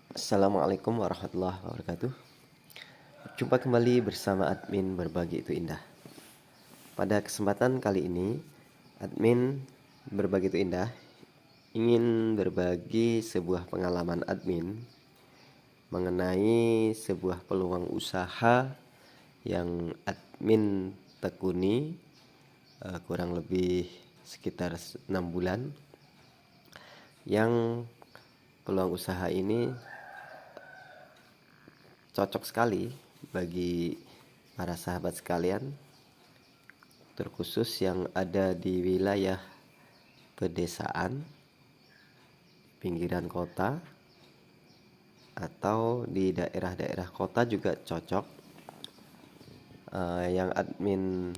Assalamualaikum warahmatullahi wabarakatuh. Jumpa kembali bersama admin Berbagi Itu Indah. Pada kesempatan kali ini, admin Berbagi Itu Indah ingin berbagi sebuah pengalaman admin mengenai sebuah peluang usaha yang admin tekuni kurang lebih sekitar 6 bulan, yang peluang usaha ini cocok sekali bagi para sahabat sekalian, terkhusus yang ada di wilayah pedesaan, pinggiran kota, atau di daerah-daerah kota juga cocok. Yang admin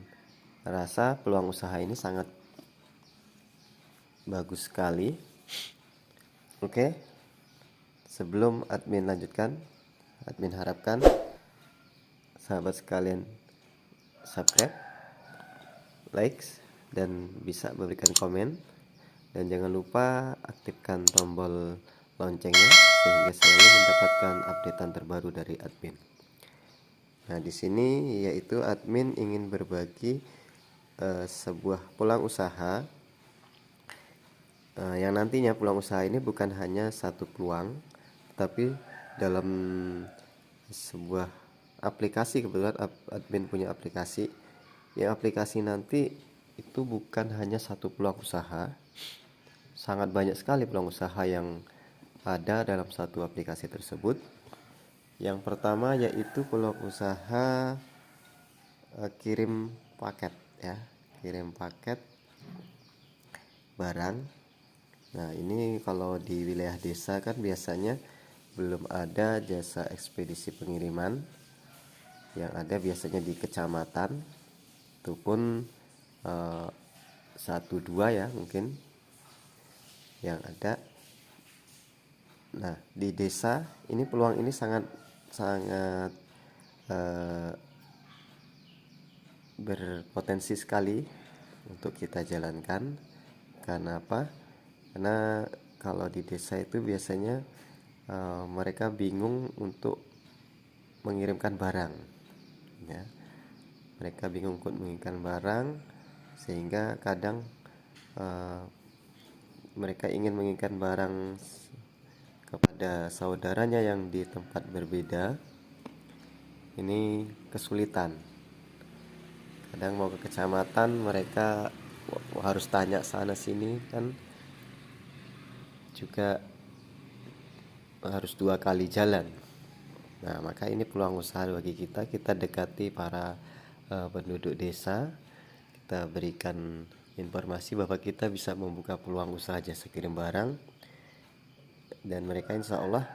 rasa peluang usaha ini sangat bagus sekali. Oke, sebelum admin lanjutkan, admin harapkan sahabat sekalian subscribe, likes, dan bisa memberikan komen. Dan jangan lupa aktifkan tombol loncengnya sehingga selalu mendapatkan updatean terbaru dari admin. Nah, di sini yaitu admin ingin berbagi sebuah peluang usaha yang nantinya peluang usaha ini bukan hanya satu peluang, tapi dalam sebuah aplikasi. Kebetulan admin punya aplikasi. Yang aplikasi nanti itu bukan hanya satu peluang usaha, sangat banyak sekali peluang usaha yang ada dalam satu aplikasi tersebut. Yang pertama yaitu peluang usaha kirim paket, ya, kirim paket barang. Nah, ini kalau di wilayah desa kan biasanya belum ada jasa ekspedisi pengiriman. Yang ada biasanya di kecamatan, itu pun 1-2 ya mungkin yang ada. Nah, di desa ini peluang ini sangat berpotensi sekali untuk kita jalankan. Karena apa? Karena kalau di desa itu biasanya mereka bingung untuk mengirimkan barang, ya. Mereka bingung untuk mengirimkan barang, sehingga kadang mereka ingin mengirimkan barang kepada saudaranya yang di tempat berbeda. Ini kesulitan. Kadang mau ke kecamatan mereka harus tanya sana sini, kan juga harus 2 kali jalan. Nah, maka ini peluang usaha bagi kita. Kita dekati para penduduk desa, kita berikan informasi bahwa kita bisa membuka peluang usaha jasa kirim barang, dan mereka insya Allah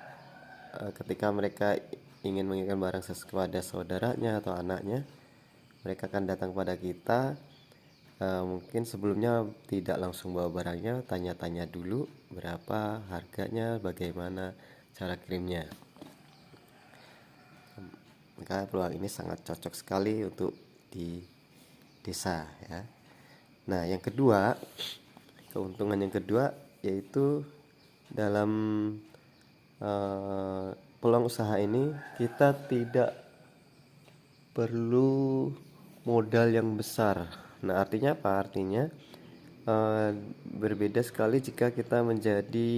ketika mereka ingin mengirimkan barang kepada saudaranya atau anaknya, mereka akan datang pada kita. Mungkin sebelumnya tidak langsung bawa barangnya, tanya-tanya dulu berapa harganya, bagaimana cara kirimnya. Maka peluang ini sangat cocok sekali untuk di desa, ya. Nah, yang kedua, keuntungan yang kedua yaitu dalam peluang usaha ini kita tidak perlu modal yang besar. Nah, artinya apa? Artinya berbeda sekali jika kita menjadi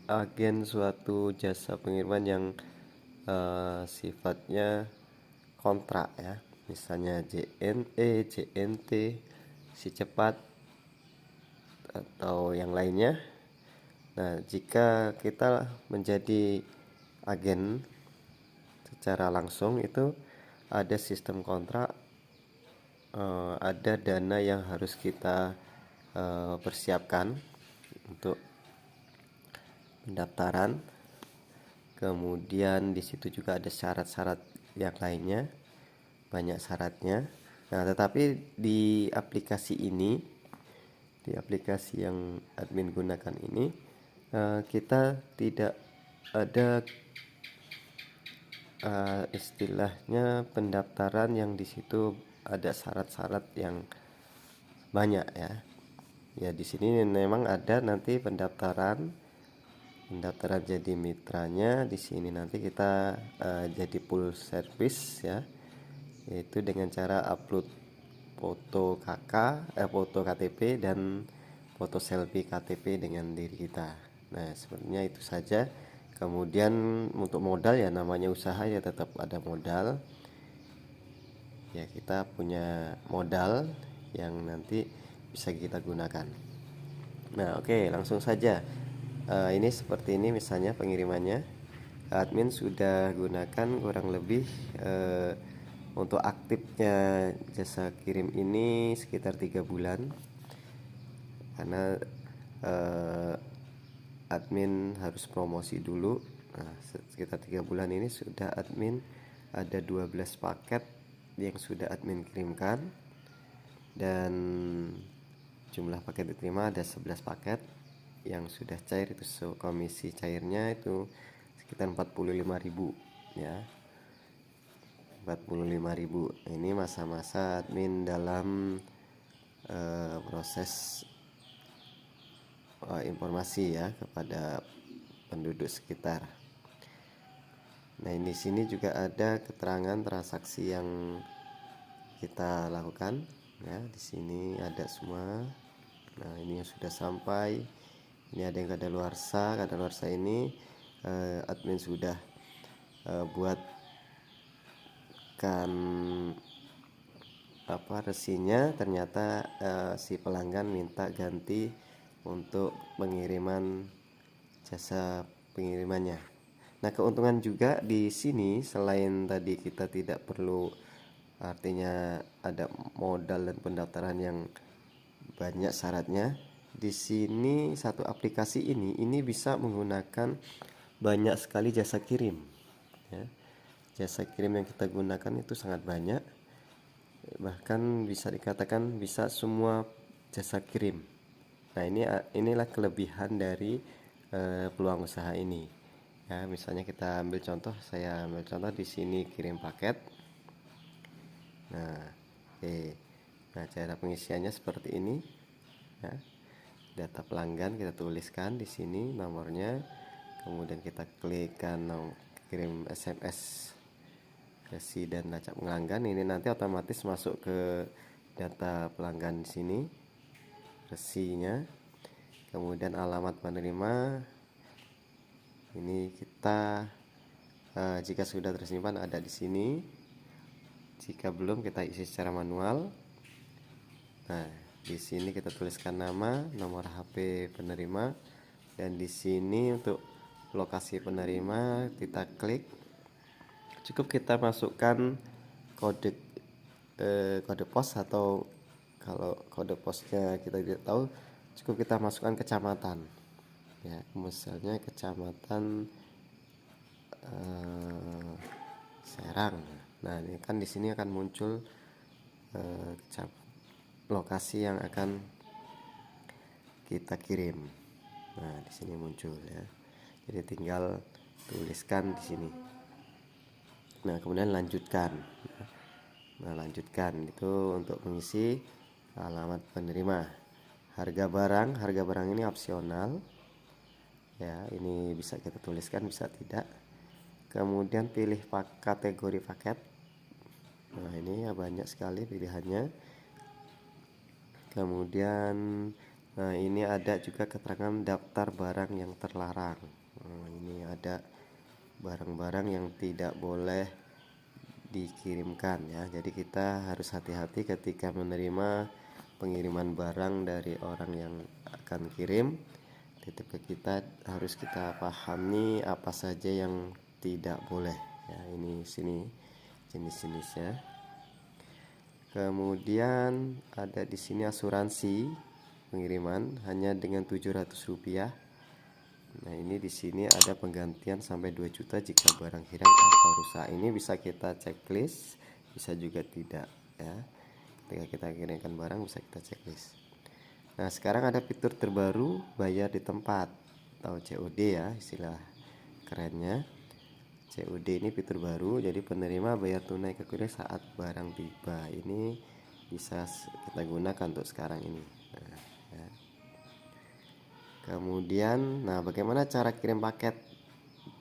agen suatu jasa pengiriman yang sifatnya kontrak, ya. Misalnya JNE, JNT, Si Cepat, atau yang lainnya. Nah, jika kita menjadi agen secara langsung, itu ada sistem kontrak, ada dana yang harus kita persiapkan untuk pendaftaran. Kemudian di situ juga ada syarat-syarat yang lainnya, banyak syaratnya. Nah, tetapi di aplikasi ini, di aplikasi yang admin gunakan ini, kita tidak ada istilahnya pendaftaran yang di situ ada syarat-syarat yang banyak, ya. Ya, di sini memang ada nanti pendaftaran pendaftaran jadi mitranya. Di sini nanti kita jadi full service ya, yaitu dengan cara upload foto foto KTP dan foto selfie KTP dengan diri kita. Nah, sebenarnya itu saja. Kemudian untuk modal ya, namanya usaha ya, tetap ada modal ya, kita punya modal yang nanti bisa kita gunakan. Nah, oke, langsung saja. Ini seperti ini misalnya pengirimannya. Admin sudah gunakan kurang lebih untuk aktifnya jasa kirim ini sekitar 3 bulan, karena admin harus promosi dulu. Nah, sekitar 3 bulan ini sudah admin ada 12 paket yang sudah admin kirimkan, dan jumlah paket diterima ada 11 paket yang sudah cair. Itu komisi cairnya itu sekitar 45.000 ya, 45.000. Ini masa-masa admin dalam proses informasi ya kepada penduduk sekitar. Nah, ini sini juga ada keterangan transaksi yang kita lakukan ya, di sini ada semua. Nah, ini yang sudah sampai, ini ada yang kadaluarsa. Kadaluarsa ini admin sudah buatkan resinya. Ternyata si pelanggan minta ganti untuk pengiriman jasa pengirimannya. Nah, keuntungan juga di sini selain tadi kita tidak perlu, artinya ada modal dan pendaftaran yang banyak syaratnya. Di sini satu aplikasi ini bisa menggunakan banyak sekali jasa kirim ya. Jasa kirim yang kita gunakan itu sangat banyak, bahkan bisa dikatakan bisa semua jasa kirim. Nah, inilah kelebihan dari peluang usaha ini ya. Misalnya kita ambil contoh, saya ambil contoh di sini kirim paket. Nah, nah, cara pengisiannya seperti ini ya. Data pelanggan kita tuliskan di sini nomornya, kemudian kita klikkan kirim SMS resi dan lacak pelanggan. Ini nanti otomatis masuk ke data pelanggan di sini resinya. Kemudian alamat penerima ini kita jika sudah tersimpan ada di sini, jika belum kita isi secara manual. Nah, di sini kita tuliskan nama, nomor HP penerima, dan di sini untuk lokasi penerima kita klik. Cukup kita masukkan kode pos, atau kalau kode posnya kita tidak tahu, cukup kita masukkan kecamatan ya, misalnya kecamatan Serang. Nah, ini kan di sini akan muncul lokasi yang akan kita kirim. Nah, di sini muncul ya. Jadi tinggal tuliskan di sini. Nah, kemudian lanjutkan. Nah, lanjutkan itu untuk mengisi alamat penerima. Harga barang ini opsional ya, ini bisa kita tuliskan, bisa tidak. Kemudian pilih kategori paket. Nah, ini ya banyak sekali pilihannya. Kemudian ini ada juga keterangan daftar barang yang terlarang. Ini ada barang-barang yang tidak boleh dikirimkan ya. Jadi kita harus hati-hati ketika menerima pengiriman barang dari orang yang akan kirim. Titip ke kita, harus kita pahami apa saja yang tidak boleh ya. Ini sini jenis-jenisnya. Kemudian ada di sini asuransi pengiriman hanya dengan Rp700. Nah, ini di sini ada penggantian sampai 2 juta jika barang hilang atau rusak. Ini bisa kita checklist, bisa juga tidak ya. Ketika kita kirimkan barang bisa kita checklist. Nah, sekarang ada fitur terbaru bayar di tempat atau COD ya, istilah kerennya. COD ini fitur baru, jadi penerima bayar tunai ke kurir saat barang tiba. Ini bisa kita gunakan untuk sekarang ini. Nah, ya. Kemudian, nah bagaimana cara kirim paket?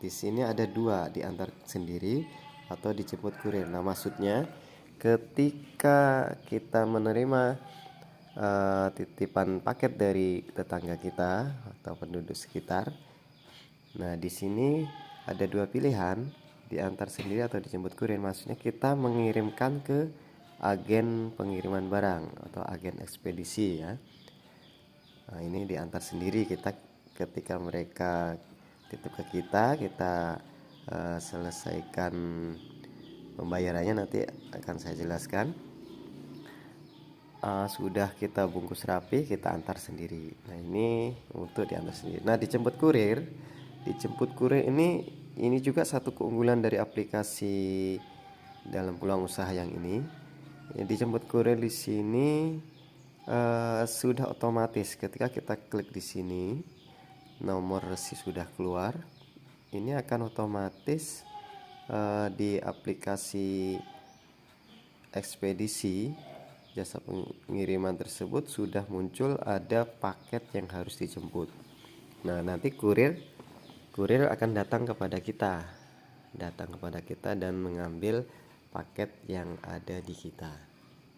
Di sini ada dua, diantar sendiri atau dijemput kurir. Nah maksudnya ketika kita menerima titipan paket dari tetangga kita atau penduduk sekitar, nah di sini ada dua pilihan, diantar sendiri atau dijemput kurir. Maksudnya kita mengirimkan ke agen pengiriman barang atau agen ekspedisi ya. Nah ini diantar sendiri, kita ketika mereka titip ke kita selesaikan pembayarannya, nanti akan saya jelaskan. Sudah kita bungkus rapi, kita antar sendiri. Nah ini untuk diantar sendiri. Nah dijemput kurir ini juga satu keunggulan dari aplikasi dalam peluang usaha yang ini. Dijemput kurir di sini sudah otomatis. Ketika kita klik di sini, nomor resi sudah keluar, ini akan otomatis di aplikasi ekspedisi jasa pengiriman tersebut sudah muncul ada paket yang harus dijemput. Nah nanti kurir akan datang kepada kita dan mengambil paket yang ada di kita.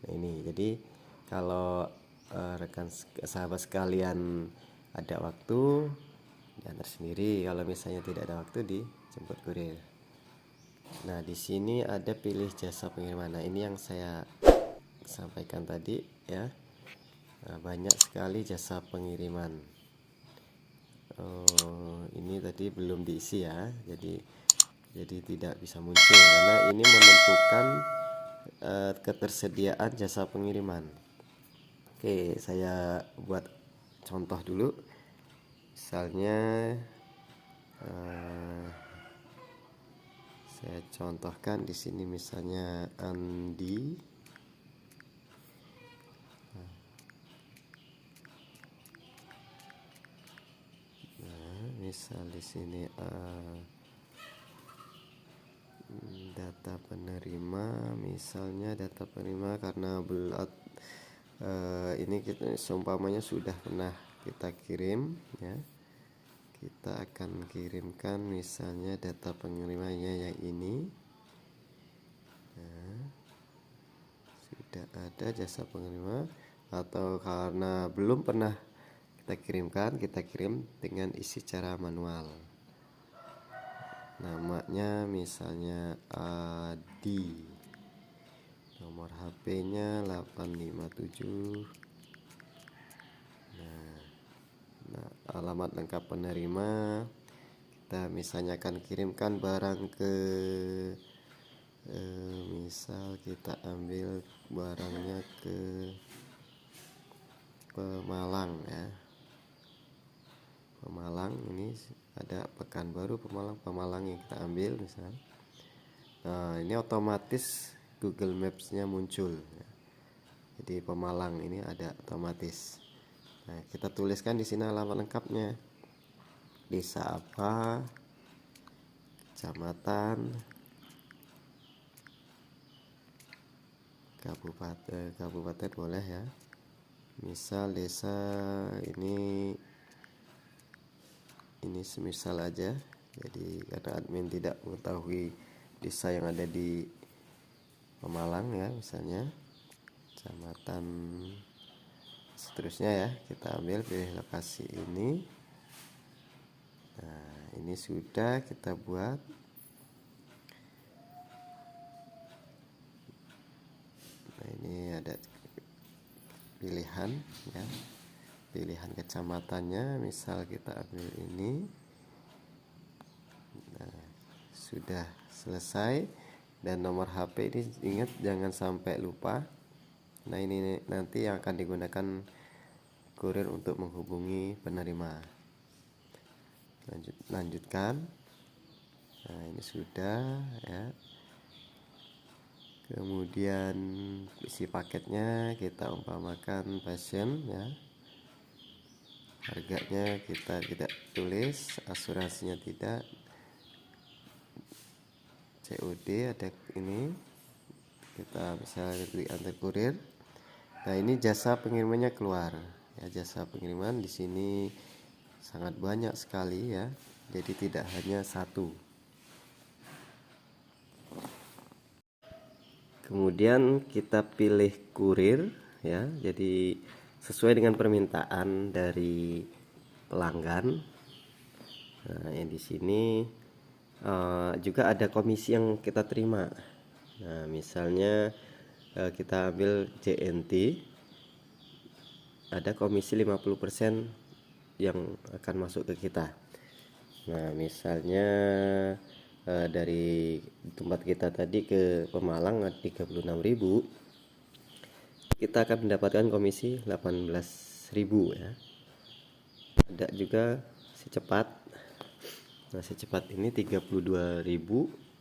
Nah ini jadi kalau rekan sahabat sekalian ada waktu diantar sendiri, kalau misalnya tidak ada waktu dijemput kurir. Nah di sini ada pilih jasa pengiriman. Nah ini yang saya sampaikan tadi ya. Nah, banyak sekali jasa pengiriman. Ini tadi belum diisi ya, jadi tidak bisa muncul karena ini menentukan ketersediaan jasa pengiriman. Oke, saya buat contoh dulu. Misalnya saya contohkan di sini, misalnya Andi. Misal di sini data penerima, misalnya data penerima karena ini kita seumpamanya sudah pernah kita kirim ya, kita akan kirimkan misalnya data pengerimanya yang ini. Nah, sudah ada jasa pengerima, atau karena belum pernah kita kirimkan, kita kirim dengan isi cara manual. Namanya misalnya Adi, nomor HP-nya 857. Nah, alamat lengkap penerima, kita misalnya akan kirimkan barang ke misal kita ambil barangnya ke Pemalang ya. Pemalang, ini ada Pekanbaru, Pemalang yang kita ambil misal. Nah ini otomatis Google Maps-nya muncul ya. Jadi Pemalang ini ada otomatis. Nah kita tuliskan di sini alamat lengkapnya, desa apa, kecamatan, kabupaten boleh ya. Misal desa ini semisal aja, jadi karena admin tidak mengetahui desa yang ada di Pemalang ya, misalnya kecamatan seterusnya ya, kita ambil pilih lokasi ini. Nah ini sudah kita buat. Nah ini ada pilihan ya, pilihan kecamatannya, misal kita ambil ini. Nah, sudah selesai. Dan nomor HP ini ingat jangan sampai lupa. Nah ini nanti yang akan digunakan kurir untuk menghubungi penerima. Lanjutkan. Nah ini sudah ya. Kemudian isi paketnya kita umpamakan passion ya. Harganya kita tidak tulis, asuransinya tidak, COD ada ini, kita bisa antar kurir. Nah ini jasa pengirimannya keluar ya, jasa pengiriman di sini sangat banyak sekali ya, jadi tidak hanya satu. Kemudian kita pilih kurir ya, jadi sesuai dengan permintaan dari pelanggan. Nah, yang di sini juga ada komisi yang kita terima. Nah, misalnya kita ambil JNT, ada komisi 50% yang akan masuk ke kita. Nah, misalnya dari tempat kita tadi ke Pemalang 36.000, kita akan mendapatkan komisi 18.000 ya. Ada juga si cepat. Nah, si cepat ini 32.000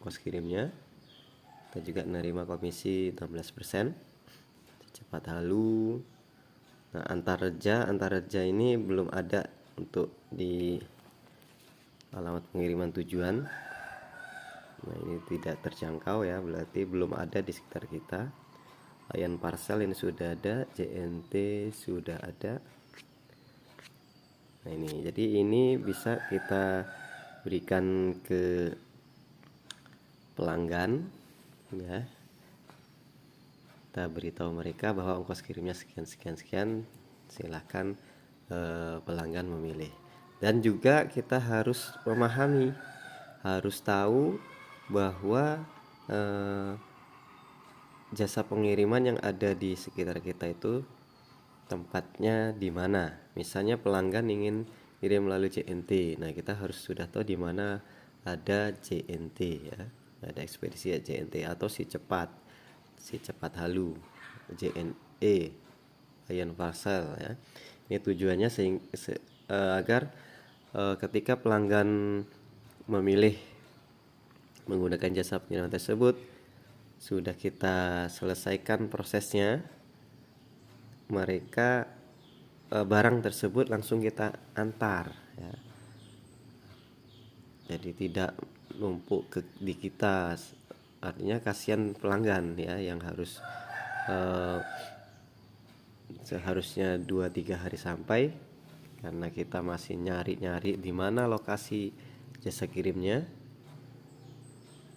kos kirimnya. Kita juga menerima komisi 16%. Si cepat halu. Nah, antar reja ini belum ada untuk di alamat pengiriman tujuan. Nah, ini tidak terjangkau ya, berarti belum ada di sekitar kita. Layan parcel ini sudah ada, JNT sudah ada. Nah, ini jadi ini bisa kita berikan ke pelanggan ya. Kita beritahu mereka bahwa ongkos kirimnya sekian sekian sekian, silahkan pelanggan memilih. Dan juga kita harus memahami, harus tahu bahwa jasa pengiriman yang ada di sekitar kita itu tempatnya di mana. Misalnya pelanggan ingin kirim melalui JNT, nah kita harus sudah tahu di mana ada JNT ya, ada ekspedisi JNT atau si cepat halu, JNE, Lion Parcel ya. Ini tujuannya agar ketika pelanggan memilih menggunakan jasa pengiriman tersebut, sudah kita selesaikan prosesnya, mereka barang tersebut langsung kita antar ya. Jadi tidak numpuk di kita, artinya kasihan pelanggan ya yang harus seharusnya 2-3 hari sampai, karena kita masih nyari-nyari di mana lokasi jasa kirimnya.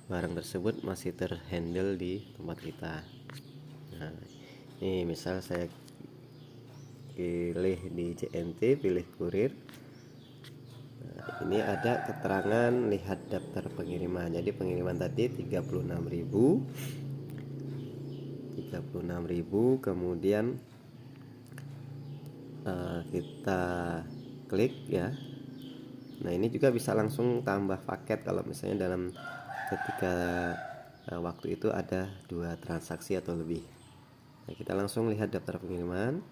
Barang tersebut masih terhandle di tempat kita. Nah, ini misal saya pilih di JNT, pilih kurir. Nah, ini ada keterangan lihat daftar pengiriman. Jadi pengiriman tadi 36.000, kemudian kita klik ya. Nah, ini juga bisa langsung tambah paket kalau misalnya dalam ketika waktu itu ada 2 transaksi atau lebih. Nah, kita langsung lihat daftar pengiriman.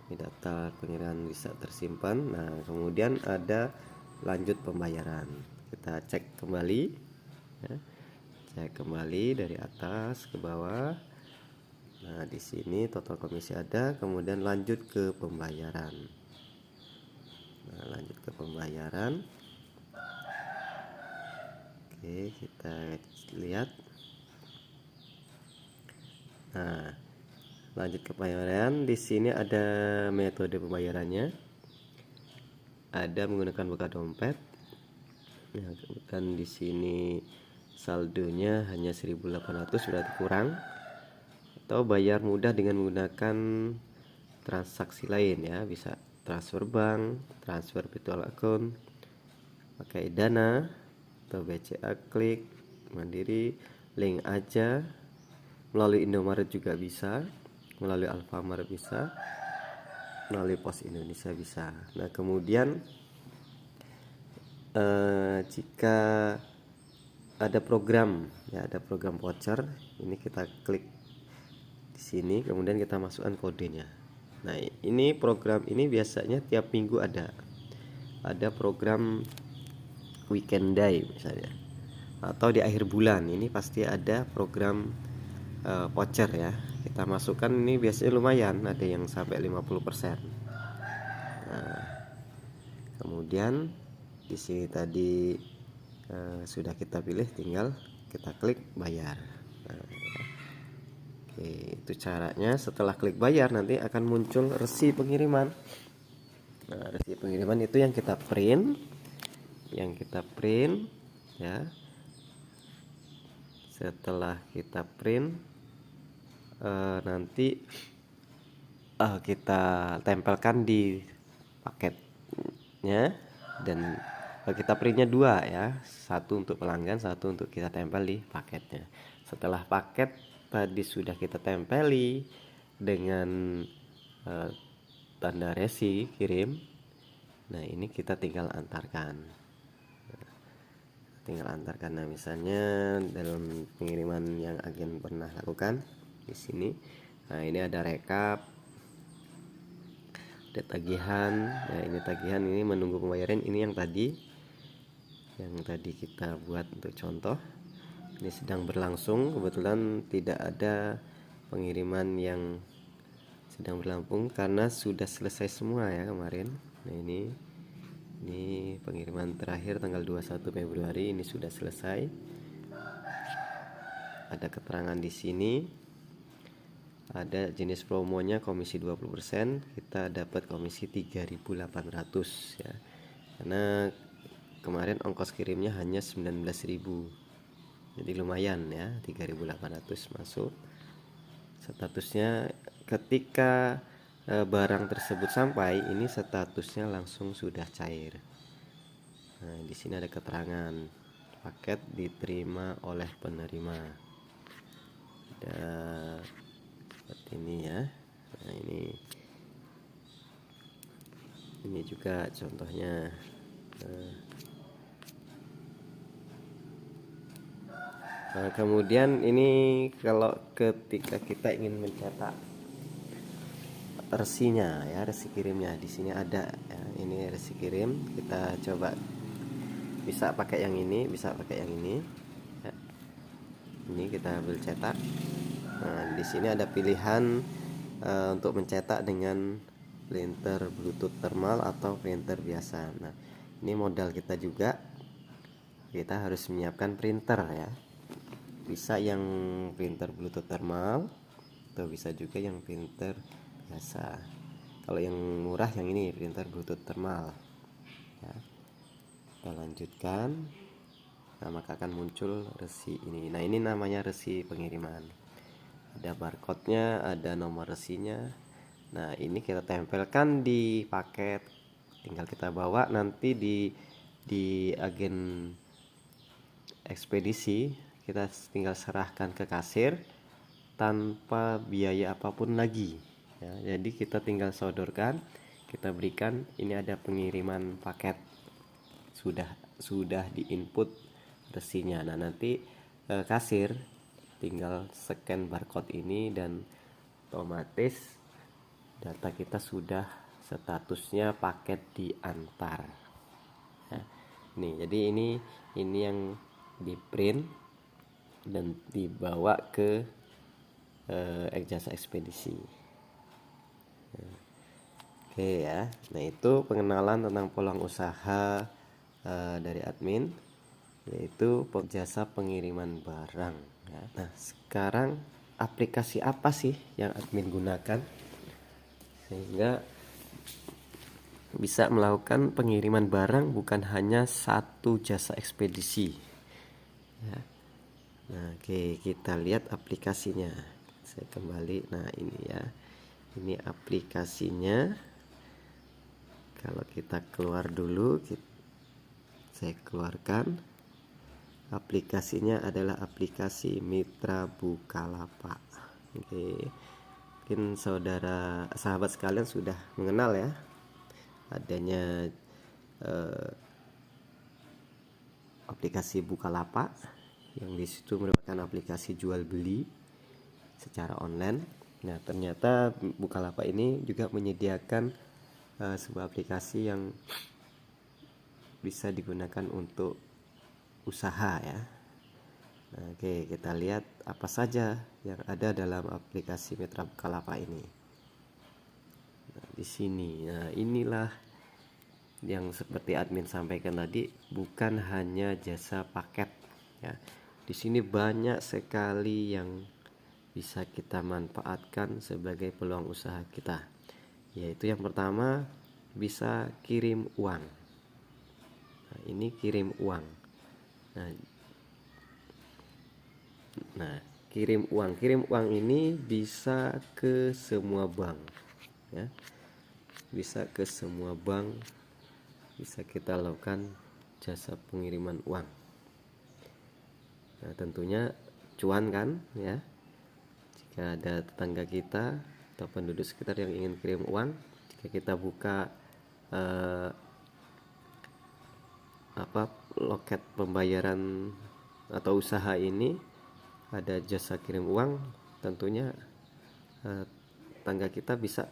Ini daftar pengiriman bisa tersimpan. Nah, kemudian ada lanjut pembayaran. Kita cek kembali ya. Cek kembali dari atas ke bawah. Nah, di sini total komisi ada, kemudian lanjut ke pembayaran. Nah, lanjut ke pembayaran. Oke, kita lihat. Nah, lanjut ke pembayaran. Di sini ada metode pembayarannya. Ada menggunakan buka dompet. Nah, dan di sini saldonya hanya 1.800, berarti kurang. Atau bayar mudah dengan menggunakan transaksi lain ya, bisa transfer bank, transfer virtual account, pakai Dana atau BCA Klik, Mandiri, link aja, melalui Indomaret juga bisa, melalui Alfamart bisa, melalui Pos Indonesia bisa. Nah, kemudian jika ada program ya, ada program voucher, ini kita klik di sini, kemudian kita masukkan kodenya. Nah, ini program ini biasanya tiap minggu ada program weekend day misalnya, atau di akhir bulan ini pasti ada program voucher ya. Kita masukkan, ini biasanya lumayan, ada yang sampai 50%. Nah, kemudian di sini tadi sudah kita pilih, tinggal kita klik bayar. Nah, oke, itu caranya. Setelah klik bayar nanti akan muncul resi pengiriman. Nah, resi pengiriman itu yang kita print, ya. Setelah kita print, nanti kita tempelkan di paketnya, dan kita printnya dua ya, satu untuk pelanggan, satu untuk kita tempel di paketnya. Setelah paket tadi sudah kita tempeli dengan tanda resi kirim, nah ini kita tinggal antarkan. Nah, misalnya dalam pengiriman yang agen pernah lakukan di sini, nah ini ada rekap, ada tagihan. Nah ini tagihan, ini menunggu pembayaran, ini yang tadi kita buat untuk contoh. Ini sedang berlangsung, kebetulan tidak ada pengiriman yang sedang berlangsung karena sudah selesai semua ya kemarin. Nah ini pengiriman terakhir tanggal 21 Februari ini sudah selesai. Ada keterangan di sini. Ada jenis promonya komisi 20%, kita dapat komisi 3.800 ya. Karena kemarin ongkos kirimnya hanya 19.000. Jadi lumayan ya, 3.800 masuk. Statusnya ketika barang tersebut sampai, ini statusnya langsung sudah cair. Nah, di sini ada keterangan paket diterima oleh penerima. Ada seperti ini ya. Nah, ini juga contohnya. Nah, kemudian ini kalau ketika kita ingin mencetak resinya ya, resi kirimnya di sini ada ya, ini resi kirim. Kita coba, bisa pakai yang ini, bisa pakai yang ini ya. Ini kita ambil cetak. Nah, di sini ada pilihan untuk mencetak dengan printer Bluetooth thermal atau printer biasa. Nah, ini modal kita juga, kita harus menyiapkan printer ya. Bisa yang printer Bluetooth thermal atau bisa juga yang printer biasa. Kalau yang murah yang ini, printer Bluetooth thermal ya. Kita lanjutkan. Nah, maka akan muncul resi ini. Nah, ini namanya resi pengiriman. Ada barcode-nya, ada nomor resinya. Nah, ini kita tempelkan di paket. Tinggal kita bawa nanti di agen ekspedisi, kita tinggal serahkan ke kasir tanpa biaya apapun lagi ya. Jadi kita tinggal sodorkan, kita berikan, ini ada pengiriman paket, sudah diinput resinya. Nah, nanti kasir tinggal scan barcode ini dan otomatis data kita sudah statusnya paket diantar ya. Nih, jadi ini yang di print dan dibawa ke jasa ekspedisi. Oke ya. Nah, itu pengenalan tentang peluang usaha dari admin, yaitu jasa pengiriman barang ya. Nah, sekarang aplikasi apa sih yang admin gunakan sehingga bisa melakukan pengiriman barang bukan hanya satu jasa ekspedisi ya. Nah, oke, kita lihat aplikasinya. Saya kembali. Nah, ini ya, ini aplikasinya. Kalau kita keluar dulu, saya keluarkan. Aplikasinya adalah aplikasi Mitra Bukalapak. Oke, mungkin sahabat sekalian sudah mengenal ya adanya aplikasi Bukalapak, yang disitu merupakan aplikasi jual beli secara online. Nah, ternyata Bukalapak ini juga menyediakan sebuah aplikasi yang bisa digunakan untuk usaha ya. Nah, oke, kita lihat apa saja yang ada dalam aplikasi Mitra Bukalapak ini. Nah, di sini, nah inilah yang seperti admin sampaikan tadi, bukan hanya jasa paket ya. Di sini banyak sekali yang bisa kita manfaatkan sebagai peluang usaha kita. Yaitu yang pertama, bisa kirim uang. Nah, ini kirim uang. Nah, kirim uang ini bisa ke semua bank, ya. Bisa ke semua bank, bisa kita lakukan jasa pengiriman uang. Nah, tentunya cuan kan, ya. Jika ada tetangga kita atau penduduk sekitar yang ingin kirim uang, jika kita buka loket pembayaran atau usaha ini, ada jasa kirim uang, tentunya tetangga kita bisa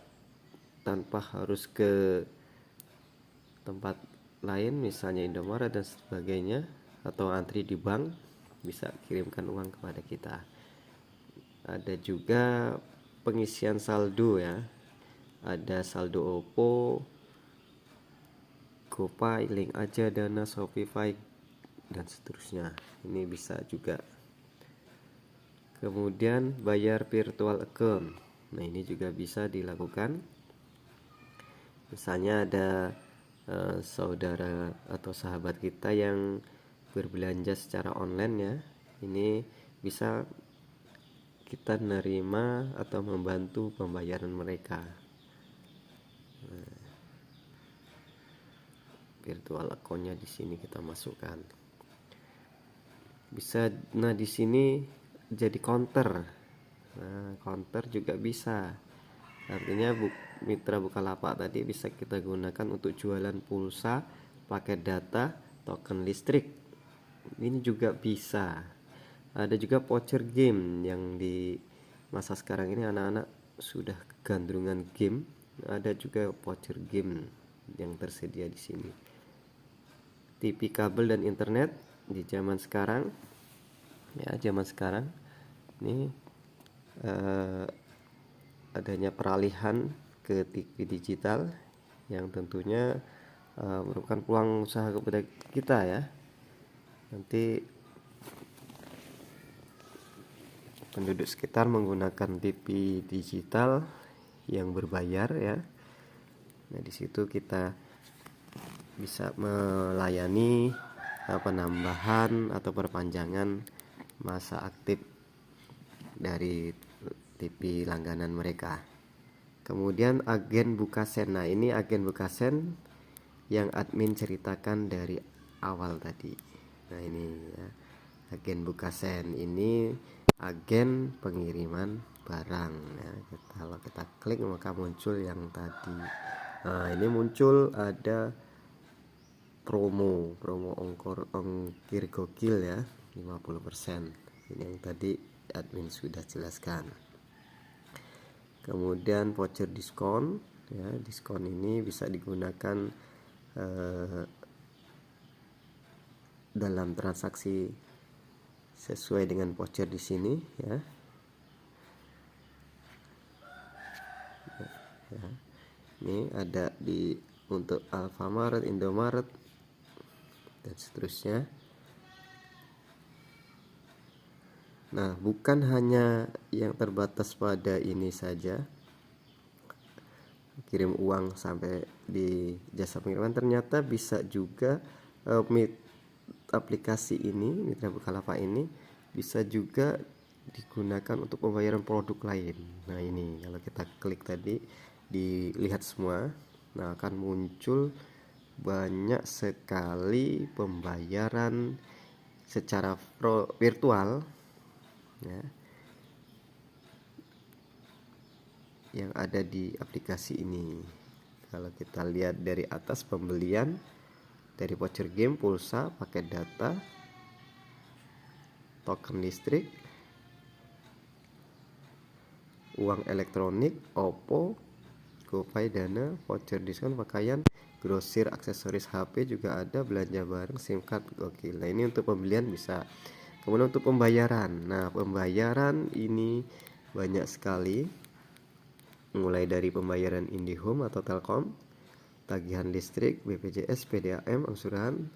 tanpa harus ke tempat lain, misalnya Indomaret dan sebagainya, atau antri di bank, bisa kirimkan uang kepada kita. Ada juga pengisian saldo, ya. Ada saldo OVO, GoPay, Link Aja, Dana, Shopify, dan seterusnya. Ini bisa juga. Kemudian bayar virtual account. Nah, ini juga bisa dilakukan. Misalnya ada saudara atau sahabat kita yang berbelanja secara online, ya. Ini bisa kita menerima atau membantu pembayaran mereka. Virtual account-nya di sini kita masukkan. Bisa, nah di sini jadi counter. Nah, counter juga bisa. Artinya mitra Bukalapak tadi bisa kita gunakan untuk jualan pulsa, paket data, token listrik. Ini juga bisa. Ada juga voucher game, yang di masa sekarang ini anak-anak sudah kegandrungan game. Ada juga voucher game yang tersedia di sini. TV kabel dan internet di zaman sekarang, ya, zaman sekarang ini adanya peralihan ke TV digital yang tentunya merupakan peluang usaha kepada kita, ya. Nanti penduduk sekitar menggunakan TV digital yang berbayar, ya. Nah, di situ kita bisa melayani penambahan atau perpanjangan masa aktif dari TV langganan mereka. Kemudian agen Bukasen. Nah, ini agen Bukasen yang admin ceritakan dari awal tadi. Nah, ini, ya, agen Bukasen ini agen pengiriman barang, ya. Kalau kita klik maka muncul yang tadi. Nah, ini muncul ada promo ongkir gokil, ya, 50%. Ini yang tadi admin sudah jelaskan. Kemudian voucher diskon, ya. Diskon ini bisa digunakan dalam transaksi sesuai dengan voucher di sini, ya. Ya. Ini ada untuk Alfamaret, Indomaret, dan seterusnya. Nah, bukan hanya yang terbatas pada ini saja, kirim uang sampai di jasa pengiriman, ternyata bisa juga aplikasi ini, Mitra Bukalapak ini bisa juga digunakan untuk pembayaran produk lain. Nah, ini kalau kita klik tadi, dilihat semua, nah akan muncul banyak sekali pembayaran secara virtual, ya, yang ada di aplikasi ini. Kalau kita lihat dari atas, pembelian dari voucher game, pulsa, paket data, token listrik, uang elektronik, OVO, GoPay, Dana, voucher diskon pakaian, grosir, aksesoris HP juga ada, belanja barang, SIM card, gokil. Nah, ini untuk pembelian bisa. Kemudian untuk pembayaran. Nah, pembayaran ini banyak sekali, mulai dari pembayaran IndiHome atau Telkom, tagihan listrik, BPJS, PDAM, angsuran,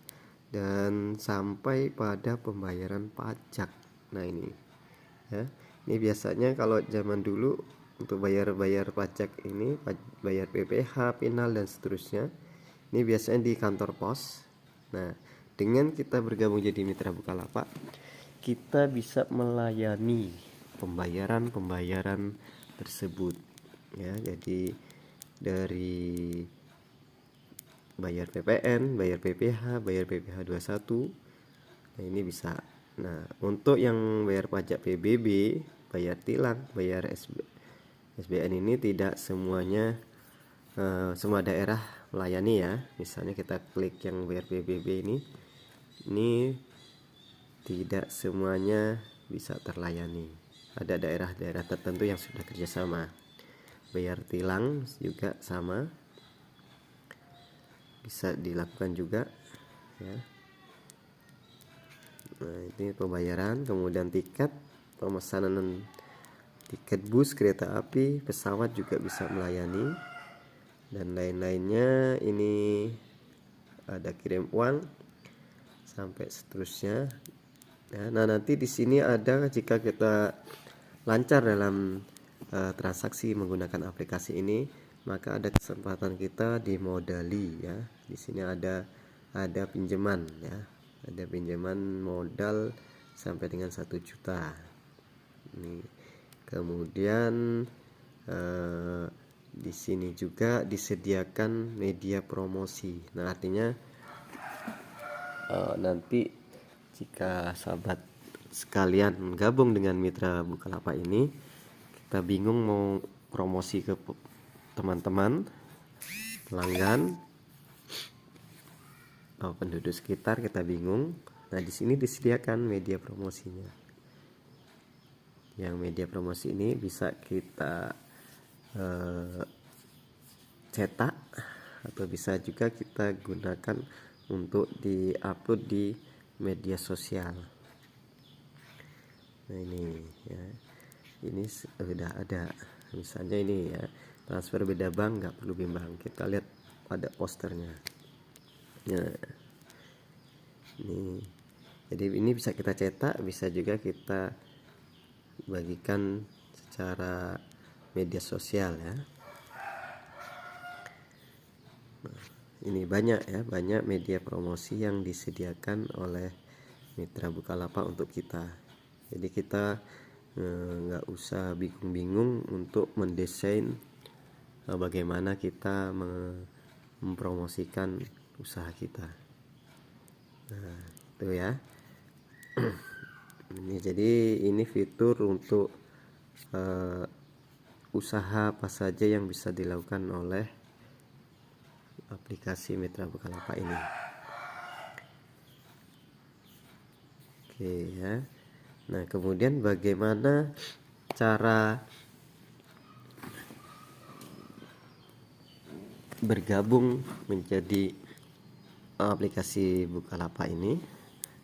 dan sampai pada pembayaran pajak. Nah, ini, ya, ini biasanya kalau zaman dulu untuk bayar pajak ini, bayar PPh, penal dan seterusnya. Ini biasanya di kantor pos. Nah, dengan kita bergabung jadi mitra Bukalapak, kita bisa melayani pembayaran tersebut ya. Jadi dari bayar PPN, bayar PPh, bayar PPh 21. Nah, ini bisa. Nah, untuk yang bayar pajak PBB, bayar tilang, bayar SBN ini tidak semuanya semua daerah melayani ya. Misalnya kita klik yang bayar PBB ini tidak semuanya bisa terlayani. Ada daerah-daerah tertentu yang sudah kerjasama. Bayar tilang juga sama, bisa dilakukan juga ya. Nah, ini pembayaran, kemudian tiket, pemesanan tiket bus, kereta api, pesawat juga bisa melayani dan lain-lainnya. Ini ada kirim uang sampai seterusnya ya. Nah, nanti di sini ada jika kita lancar dalam transaksi menggunakan aplikasi ini, maka ada kesempatan kita dimodali ya. Di sini ada pinjaman ya. Ada pinjaman modal sampai dengan 1 juta. Ini kemudian di sini juga disediakan media promosi. Nah, artinya nanti jika sahabat sekalian gabung dengan mitra Bukalapak ini, kita bingung mau promosi ke teman-teman, pelanggan, penduduk sekitar, kita bingung. Nah, di sini disediakan media promosinya. Yang media promosi ini bisa kita cetak atau bisa juga kita gunakan untuk diupload di media sosial. Nah, ini ya. Ini sudah ada. Misalnya ini ya, transfer beda bank nggak perlu bimbang. Kita lihat pada posternya. Nah, ini jadi ini bisa kita cetak, bisa juga kita bagikan secara media sosial ya. Nah, ini banyak ya, banyak media promosi yang disediakan oleh mitra Bukalapak untuk kita. Jadi kita nggak usah bingung-bingung untuk mendesain bagaimana kita mempromosikan usaha kita. Nah, itu ya. Ini fitur untuk usaha apa saja yang bisa dilakukan oleh aplikasi mitra Bukalapak ini. Oke ya. Nah, kemudian bagaimana cara bergabung menjadi aplikasi Bukalapak ini?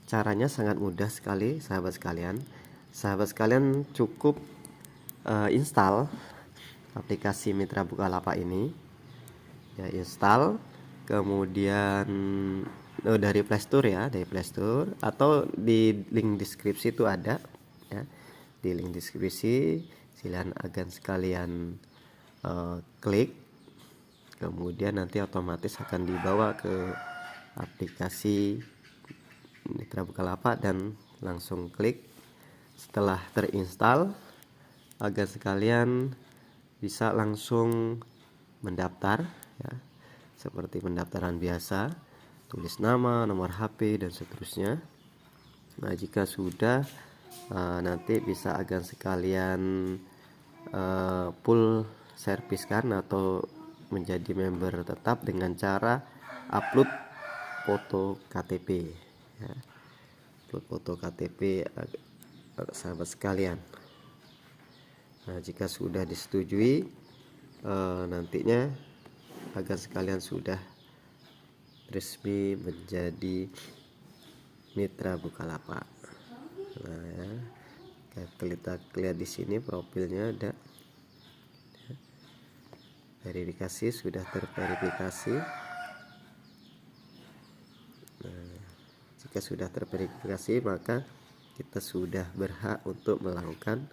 Caranya sangat mudah sekali, sahabat sekalian. Sahabat sekalian cukup install aplikasi mitra Bukalapak ini. Ya, install, kemudian dari Play Store ya, dari Play Store, atau di link deskripsi itu ada ya. Di link deskripsi silahkan agan sekalian klik, kemudian nanti otomatis akan dibawa ke aplikasi mitra Bukalapak dan langsung klik. Setelah terinstall, agar sekalian bisa langsung mendaftar ya, seperti pendaftaran biasa, tulis nama, nomor HP dan seterusnya. Nah, jika sudah nanti bisa agar sekalian full service kan, atau menjadi member tetap dengan cara upload foto KTP ya. Upload foto KTP sahabat sekalian. Nah, jika sudah disetujui, nantinya agar sekalian sudah resmi menjadi mitra Bukalapak. Nah ya, kita lihat di sini profilnya ada verifikasi, sudah terverifikasi. Nah, jika sudah terverifikasi, maka kita sudah berhak untuk melakukan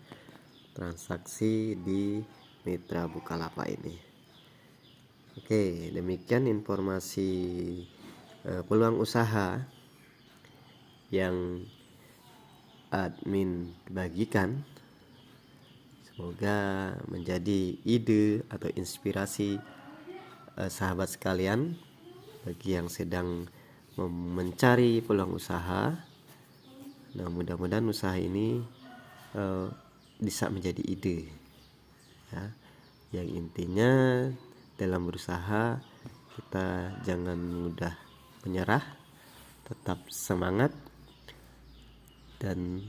transaksi di Mitra Bukalapak ini. Oke, demikian informasi peluang usaha yang admin bagikan. Semoga menjadi ide atau inspirasi sahabat sekalian bagi yang sedang mencari peluang usaha. Nah, mudah-mudahan usaha ini bisa menjadi ide, ya. Yang intinya dalam berusaha kita jangan mudah menyerah, tetap semangat, dan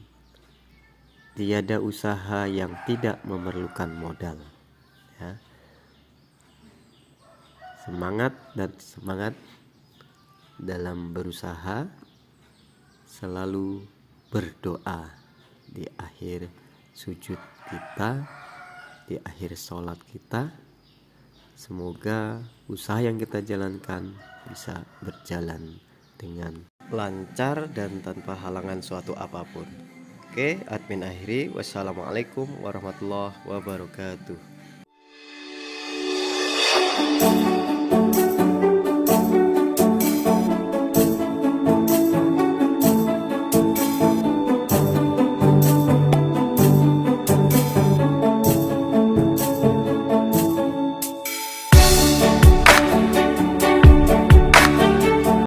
tiada usaha yang tidak memerlukan modal, ya. Semangat dan semangat dalam berusaha, selalu berdoa di akhir sujud kita, di akhir sholat kita. Semoga usaha yang kita jalankan bisa berjalan dengan lancar dan tanpa halangan suatu apapun. Oke, admin akhiri. Wassalamualaikum warahmatullahi wabarakatuh.